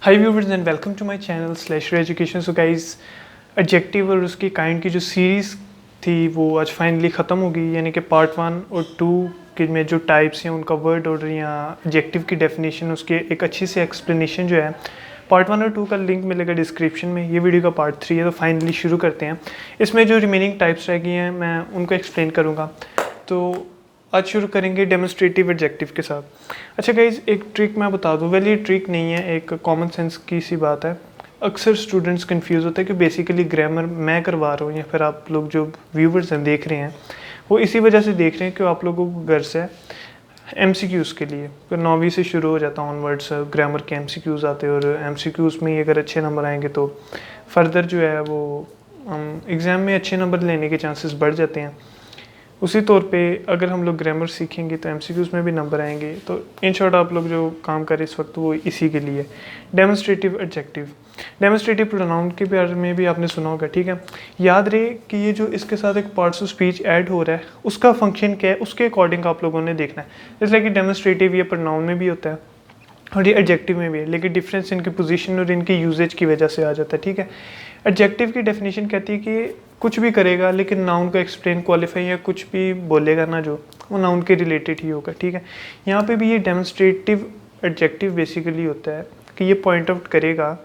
High viewers and welcome to my channel Slasher Education. So guys, adjective और उसकी kind की जो series थी वो आज फाइनली ख़त्म हो गई, यानी कि पार्ट 1 और 2 के में जो टाइप्स हैं उनका वर्ड ऑर्डर या एडजेक्टिव की डेफिनेशन, उसके एक अच्छी सी एक्सप्लेनेशन जो है पार्ट 1 और 2 का लिंक मिलेगा डिस्क्रिप्शन में। ये वीडियो का पार्ट 3 है, तो फाइनली शुरू करते हैं। इसमें जो रिमेनिंग टाइप्स रह गई हैं मैं उनको एक्सप्लेन करूँगा। तो आज शुरू करेंगे डेमोन्स्ट्रेटिव एडजेक्टिव के साथ। अच्छा गाइज, एक ट्रिक मैं बता दूं। वेल ये ट्रिक नहीं है, एक कॉमन सेंस की सी बात है। अक्सर स्टूडेंट्स कंफ्यूज होते हैं कि बेसिकली ग्रामर मैं करवा रहा हूँ या फिर आप लोग जो व्यूवर्स हैं देख रहे हैं वो इसी वजह से देख रहे हैं कि आप लोगों को घर से MCQs के लिए फिर 9वीं से शुरू हो जाता ऑनवर्ड्स ग्रामर के MCQs आते हैं, और MCQs में ही अगर अच्छे नंबर आएंगे तो फर्दर जो है वो एग्ज़ाम में अच्छे नंबर लेने के चांसेस बढ़ जाते हैं। उसी तौर पे अगर हम लोग ग्रामर सीखेंगे तो MCQs में भी नंबर आएंगे। तो इन शॉर्ट आप लोग जो काम करें इस वक्त वो इसी के लिए। डेमोन्स्ट्रेटिव एडजेक्टिव, डेमोन्स्ट्रेटिव प्रोनाउन के बारे में भी आपने सुना होगा, ठीक है। याद रहे कि ये जो इसके साथ एक पार्ट्स ऑफ स्पीच ऐड हो रहा है उसका फंक्शन क्या है, उसके अकॉर्डिंग आप लोगों ने देखना है। जैसे कि डेमोन्स्ट्रेटिव ये प्रोनाउन में भी होता है और ये एडजेक्टिव में भी है, लेकिन डिफरेंस इनकी पोजीशन और इनकी यूजेज की वजह से आ जाता है, ठीक है। एडजेक्टिव की डेफिनेशन कहती है कि कुछ भी करेगा लेकिन नाउन को एक्सप्लेन, क्वालिफाई या कुछ भी बोलेगा ना जो वो नाउन के रिलेटेड ही होगा, ठीक है। यहाँ पे भी ये डेमोन्स्ट्रेटिव एडजेक्टिव बेसिकली होता है कि ये पॉइंट आउट करेगा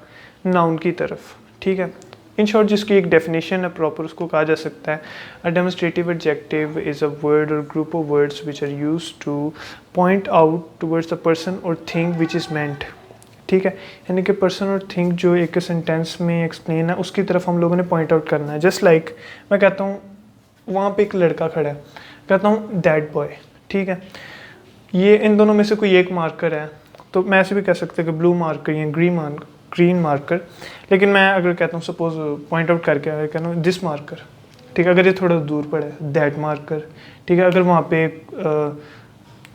नाउन की तरफ, ठीक है। इन शॉर्ट जिसकी एक डेफिनेशन है प्रॉपर, उसको कहा जा सकता है a demonstrative adjective is a word और group of words which are used to point out towards the person और थिंग विच इज़ मेंट, ठीक है। यानी कि पर्सन और थिंग जो एक सेंटेंस में एक्सप्लेन है उसकी तरफ हम लोगों ने पॉइंट आउट करना है। जस्ट लाइक मैं कहता हूँ वहाँ पे एक लड़का खड़ा है, कहता हूँ दैट बॉय, ठीक है। ये इन दोनों में से कोई एक मार्कर है, तो मैं ऐसे भी कह सकता हूँ कि ब्लू मार्कर या ग्रीन मार्कर। लेकिन मैं अगर कहता हूँ सपोज पॉइंट आउट करके अगर कहता हूँ दिस मार्कर, ठीक है, अगर ये थोड़ा दूर पड़ा है दैट मार्कर, ठीक है। अगर वहाँ पे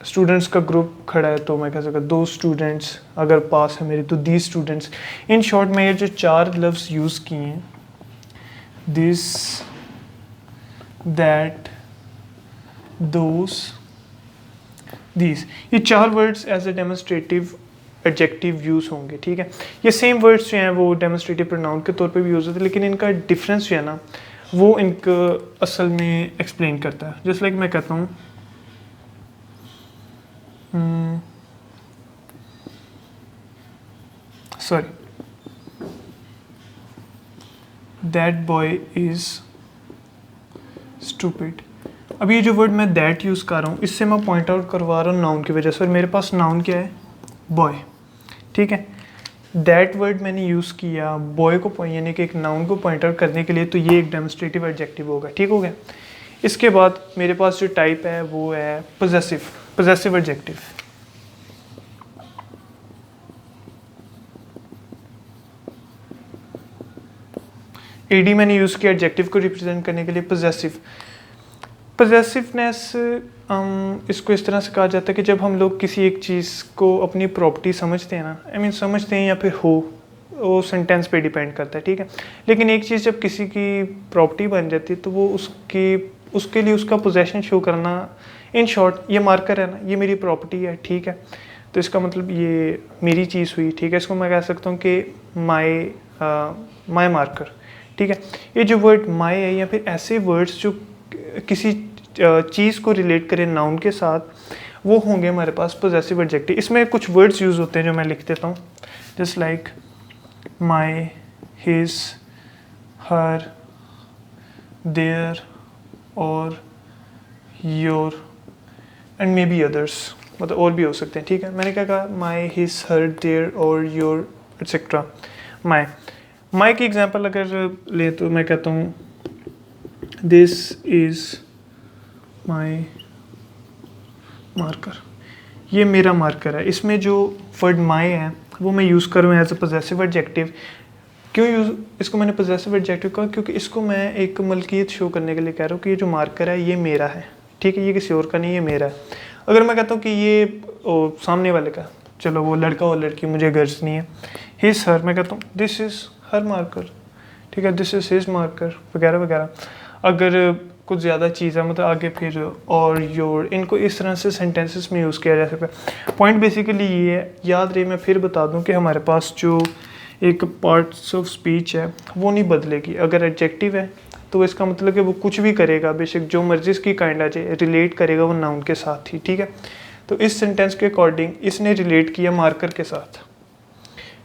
स्टूडेंट्स का ग्रुप खड़ा है तो मैं कह सकता दो स्टूडेंट्स, अगर पास है मेरे तो दी स्टूडेंट्स। इन शॉर्ट में ये जो चार लफ्ज़ यूज़ किए हैं, दिस, दैट, दोस, दीज, ये चार words as a demonstrative adjective use होंगे, ठीक है। ये सेम वर्ड्स जो हैं वो डेमोन्स्ट्रेटिव प्रोनाउन के तौर पे भी यूज़ होते हैं, लेकिन इनका डिफरेंस जो है ना वो इनका असल में एक्सप्लेन करता है। जस्ट लाइक मैं कहता हूँ sorry, that boy is stupid. अब ये जो वर्ड मैं दैट यूज़ कर रहा हूँ इससे मैं पॉइंट आउट करवा रहा हूँ नाउन की वजह से, और मेरे पास नाउन क्या है, बॉय, ठीक है। दैट वर्ड मैंने यूज़ किया बॉय को यानी कि एक नाउन को पॉइंट आउट करने के लिए, तो ये एक डेमोन्स्ट्रेटिव एडजेक्टिव होगा, ठीक हो गया। इसके बाद मेरे पास जो टाइप है वो है पोजेसिव एडजेक्टिव। एडी मैंने यूज़ किया एडजेक्टिव को रिप्रेजेंट करने के लिए। पोजेसिवनेस इसको इस तरह से कहा जाता है कि जब हम लोग किसी एक चीज़ को अपनी प्रॉपर्टी समझते हैं ना, समझते हैं या फिर वो सेंटेंस पे डिपेंड करता है, ठीक है। लेकिन एक चीज़ जब किसी की प्रॉपर्टी बन जाती है तो वो उसके लिए उसका पोजेशन शो करना, इन शॉर्ट ये मार्कर है ना, ये मेरी प्रॉपर्टी है, ठीक है। तो इसका मतलब ये मेरी चीज़ हुई, ठीक है। इसको मैं कह सकता हूँ कि माई मार्कर, ठीक है। ये जो वर्ड माई है या फिर ऐसे वर्ड्स जो किसी चीज़ को रिलेट करें नाउन के साथ, वो होंगे हमारे पास पोजेसिव एडजेक्टिव। इसमें कुछ वर्ड्स यूज़ होते हैं जो मैं लिख देता हूँ, just like my, his, her, their और your and may be others, मतलब और भी हो सकते हैं, ठीक है। मैंने क्या कहा, माई, हिज, हर, देयर और योर एट्सेट्रा। माई की एग्जांपल अगर ले तो मैं कहता हूँ दिस इज़ माई मार्कर, ये मेरा मार्कर है। इसमें जो वर्ड माई है वो मैं यूज़ करूँ एज ए पोजेसिव एडजेक्टिव। क्यों इसको मैंने पोजेसिव एडजेक्टिव कहा, क्योंकि इसको मैं एक मलकियत शो करने के लिए कह रहा हूँ कि ये जो मार्कर है ये मेरा है, ठीक है, ये किसी और का नहीं, ये मेरा है। अगर मैं कहता हूँ कि ये सामने वाले का, चलो वो लड़का और लड़की, मुझे गर्ज नहीं है, हिज, हर, मैं कहता हूँ दिस इज़ हर मार्कर, ठीक है, दिस इज़ हिज मार्कर, वगैरह वगैरह। अगर कुछ ज़्यादा चीज़ है, मतलब आगे फिर और योर, इनको इस तरह से सेंटेंसेस में यूज़ किया जा सकता है। पॉइंट बेसिकली ये है, याद रहे मैं फिर बता दूं कि हमारे पास जो एक पार्ट्स ऑफ स्पीच है वो नहीं बदलेगी। अगर एडजेक्टिव है तो इसका मतलब कि वो कुछ भी करेगा, बेशक जो मर्जी इसकी काइंड आ जाए, रिलेट करेगा वो नाउन के साथ ही, ठीक है। तो इस सेंटेंस के अकॉर्डिंग इसने रिलेट किया मार्कर के साथ,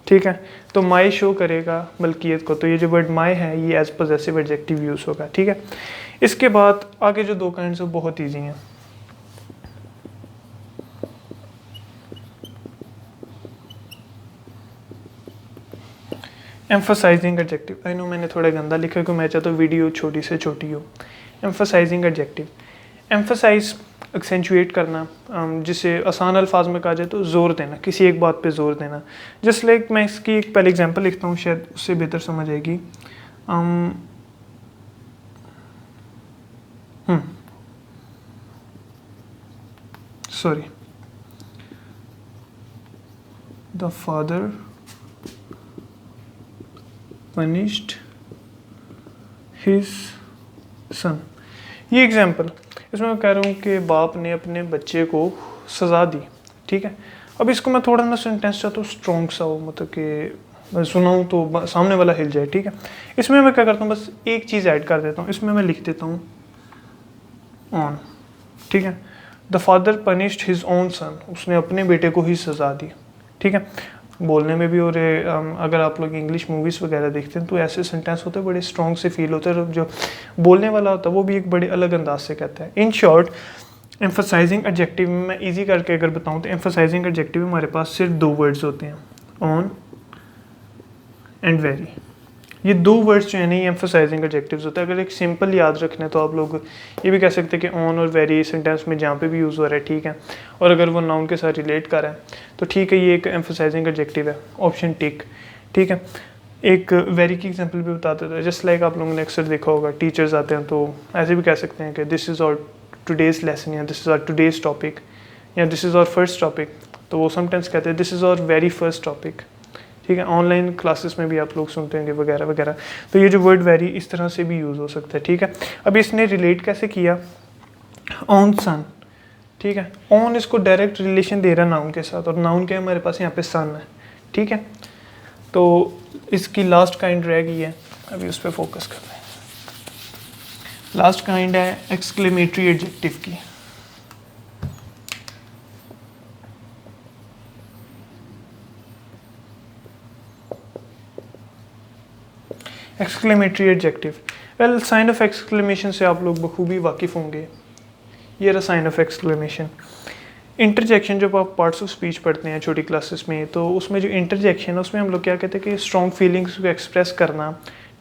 ठीक है। तो माई शो करेगा मलकियत को, तो ये जो वर्ड माई है ये एज पॉजेसिव एडजेक्टिव यूज़ होगा, ठीक है। इसके बाद आगे जो दो काइंड्स हैं बहुत ईजी हैं। एम्फसाइजिंग एडजेक्टिव, आई नो मैंने थोड़ा गंदा लिखा क्योंकि मैं चाहता हूँ वीडियो छोटी से छोटी हो। एम्फसाइजिंग एडजेक्टिव, एम्फसाइज एक्सेंचुएट करना, जिसे आसान अल्फाज में कहा जाए तो जोर देना, किसी एक बात पे जोर देना। जस्ट लाइक मैं इसकी एक पहले एग्जांपल लिखता हूँ, शायद उससे बेहतर समझ आएगी। Sorry, the father punished his son, ये एग्जाम्पल, इसमें मैं कह रहा हूँ कि बाप ने अपने बच्चे को सज़ा दी, ठीक है। अब इसको मैं थोड़ा ना सेंटेंस चाहता हूँ स्ट्रॉन्ग सा हो, मतलब कि मैं सुनाऊँ तो सामने वाला हिल जाए, ठीक है। इसमें मैं क्या करता हूँ, बस एक चीज़ ऐड कर देता हूँ, इसमें मैं लिख देता हूँ ऑन, ठीक है। The father punished his own son, उसने अपने बेटे को ही सज़ा दी, ठीक है। बोलने में भी, और अगर आप लोग इंग्लिश मूवीज़ वगैरह देखते हैं तो ऐसे सेंटेंस होते हैं बड़े स्ट्रॉन्ग से फील होते हैं, जो बोलने वाला होता है वो भी एक बड़े अलग अंदाज से कहता है। इन शॉर्ट, एम्फसाइजिंग एडजेक्टिव में मैं इजी करके अगर बताऊं तो एम्फसाइजिंग एडजेक्टिव में हमारे पास सिर्फ दो वर्ड्स होते हैं, ऑन एंड वेरी। ये दो वर्ड्स जो है ना ये एम्फसाइजिंग एडजेक्टिव्स होते हैं। अगर एक सिंपल याद रखना है तो आप लोग ये भी कह सकते हैं कि ऑन और वेरी सेंटेंस में जहाँ पे भी यूज़ हो रहा है, ठीक है। और अगर वो नाउन के साथ रिलेट कर रहा है तो ठीक है, ये एक एम्फसाइजिंग एडजेक्टिव है, ऑप्शन टिक, ठीक है। एक वेरी की एग्जांपल भी बता देता है, जस्ट लाइक आप लोगों ने अक्सर देखा होगा, टीचर्स आते हैं तो ऐसे भी कह सकते हैं कि this is our today's lesson, या this is our today's topic, या this is our first topic. तो वो समटाइम्स कहते हैं this is our very first topic, ठीक है। ऑनलाइन क्लासेस में भी आप लोग सुनते होंगे वगैरह वगैरह। तो ये जो वर्ड वेरी इस तरह से भी यूज़ हो सकता है, ठीक है। अब इसने रिलेट कैसे किया, ऑन सन, ठीक है। ऑन इसको डायरेक्ट रिलेशन दे रहा है नाउन के साथ, और नाउन के हमारे पास यहाँ पे सन है, ठीक है। तो इसकी लास्ट काइंड रह गई है, अभी उस पर फोकस कर रहे हैं। लास्ट काइंड है एक्सक्लेमेटरी एडजेक्टिव की। Exclamatory adjective, well sign of exclamation से आप लोग बखूबी वाकिफ़ होंगे। ये रहा साइन ऑफ एक्सक्लेमेशन। इंटरजेक्शन, जब आप पार्ट्स ऑफ स्पीच पढ़ते हैं छोटी क्लासेस में, तो उसमें जो इंटरजेक्शन है उसमें हम लोग क्या कहते हैं कि स्ट्रॉन्ग फीलिंग्स को एक्सप्रेस करना,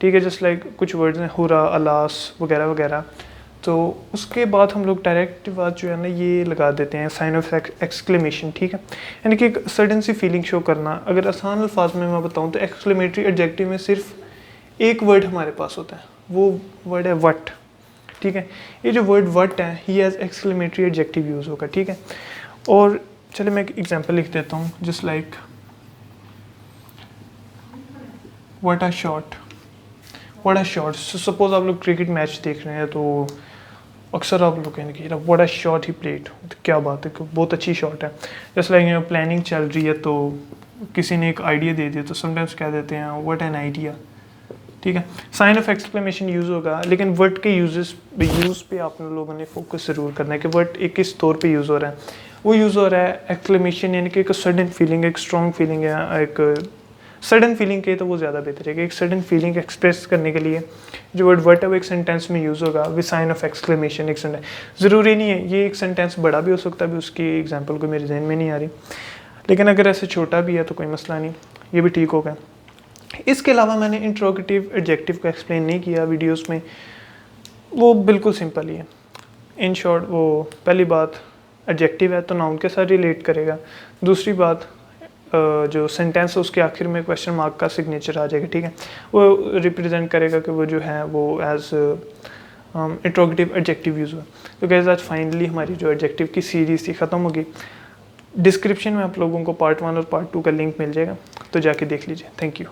ठीक है। जस्ट लाइक कुछ वर्ड्स हैं हुरा, अलास वगैरह वगैरह। तो उसके बाद हम लोग डायरेक्ट बात जो है ना ये लगा देते हैं साइन ऑफ एक्सक्लेमेशन, ठीक है। यानी कि एक सडन सी फीलिंग शो करना। अगर आसान अल्फाज में मैं बताऊँ तो एक्सक्लेमेटरी एडजेक्टिव में सिर्फ एक वर्ड हमारे पास होता है, वो वर्ड है वट, ठीक है। ये जो वर्ड वट है ही एज एक्सक्लेमेटरी एडजेक्टिव यूज़ होगा, ठीक है। और चलिए मैं एक एग्जांपल लिख देता हूँ, just like what a shot, what a shot. Suppose आप लोग क्रिकेट मैच देख रहे हैं तो अक्सर आप लोग कहेंगे कि what a shot he played, तो क्या बात है, बहुत अच्छी शॉट है। जस्ट लाइक प्लानिंग चल रही है तो किसी ने एक आइडिया दे दिया तो समटाइम्स कह देते हैं व्हाट एन आइडिया, ठीक है। साइन ऑफ एक्सक्लेमेशन यूज़ होगा, लेकिन वर्ड के यूज़ पे आप लोगों ने फोकस ज़रूर करना है कि वर्ड एक किस तौर पे यूज़ हो रहा है। वो यूज़ हो रहा है एक्सक्लेमेशन, यानी कि एक सडन फीलिंग, एक स्ट्रॉन्ग फीलिंग है, एक सडन फीलिंग के तो वो ज़्यादा बेहतर है कि एक सडन फीलिंग एक्सप्रेस करने के लिए जो वर्ड वट है वो एक सेंटेंस में यूज़ होगा विद साइन ऑफ एक्सक्लेमेशन। एक सेंटेंस ज़रूरी नहीं है, ये एक सेंटेंस बड़ा भी हो सकता है, अभी उसकी एग्जांपल को मेरे जहन में नहीं आ रही, लेकिन अगर ऐसे छोटा भी है तो कोई मसला नहीं, ये भी ठीक होगा। इसके अलावा मैंने इंट्रोगेटिव एडजेक्टिव को एक्सप्लेन नहीं किया वीडियोस में, वो बिल्कुल सिंपल ही है। इन शॉर्ट, वो पहली बात एडजेक्टिव है तो नाउन के साथ रिलेट करेगा। दूसरी बात जो सेंटेंस है उसके आखिर में क्वेश्चन मार्क का सिग्नेचर आ जाएगा, ठीक है। वो रिप्रेजेंट करेगा कि वो जो है वो एज इंट्रोगेटिव एडजेक्टिव यूज़ हुआ। तो गाइस आज फाइनली हमारी जो एडजेक्टिव की सीरीज़ थी ख़त्म होगी। डिस्क्रिप्शन में आप लोगों को पार्ट 1 और पार्ट 2 का लिंक मिल जाएगा, तो जाके देख लीजिए। Thank you.